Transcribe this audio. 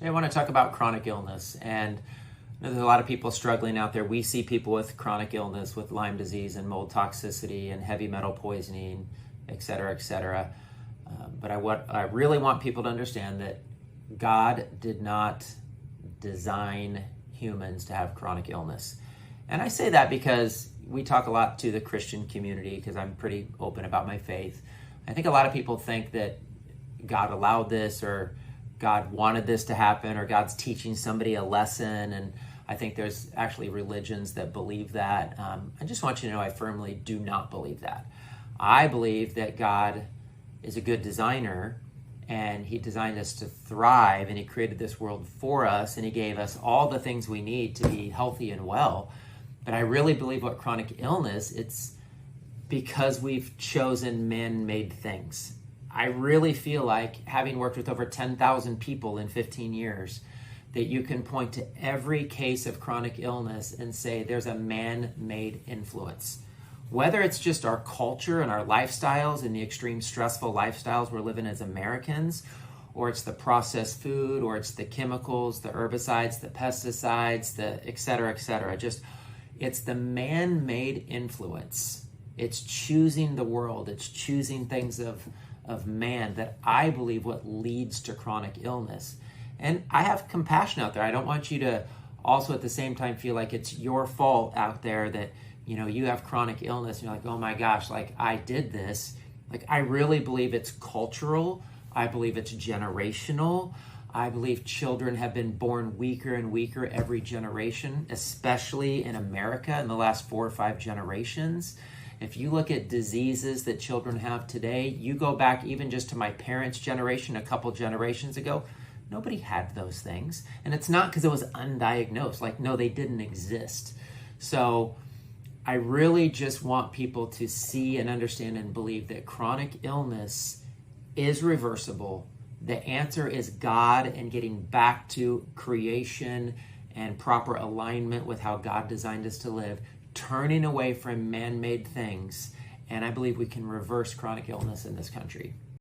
Today I want to talk about chronic illness, and there's a lot of people struggling out there. We see people with chronic illness, with Lyme disease and mold toxicity and heavy metal poisoning, et cetera, et cetera. But I really want people to understand that God did not design humans to have chronic illness. And I say that because we talk a lot to the Christian community, because I'm pretty open about my faith. I think a lot of people think that God allowed this, or God wanted this to happen, or God's teaching somebody a lesson. And I think there's actually religions that believe that. I just want you to know I firmly do not believe that. I believe that God is a good designer, and he designed us to thrive, and he created this world for us, and he gave us all the things we need to be healthy and well. But I really believe what chronic illness, it's because we've chosen man-made things. I really feel like, having worked with over 10,000 people in 15 years, that you can point to every case of chronic illness and say there's a man-made influence. Whether it's just our culture and our lifestyles and the extreme stressful lifestyles we're living as Americans, or it's the processed food, or it's the chemicals, the herbicides, the pesticides, the et cetera, it's the man-made influence. It's choosing the world, it's choosing things of man that I believe what leads to chronic illness. And I have compassion out there. I don't want you to also at the same time feel like it's your fault out there that you have chronic illness and you're like, oh my gosh, like I did this. Like, I really believe it's cultural. I believe it's generational. I believe children have been born weaker and weaker every generation, especially in America in the last 4 or 5 generations. If you look at diseases that children have today, you go back even just to my parents' generation, a couple generations ago, nobody had those things. And it's not because it was undiagnosed. Like, no, they didn't exist. So I really just want people to see and understand and believe that chronic illness is reversible. The answer is God, and getting back to creation and proper alignment with how God designed us to live, turning away from man-made things. And I believe we can reverse chronic illness in this country.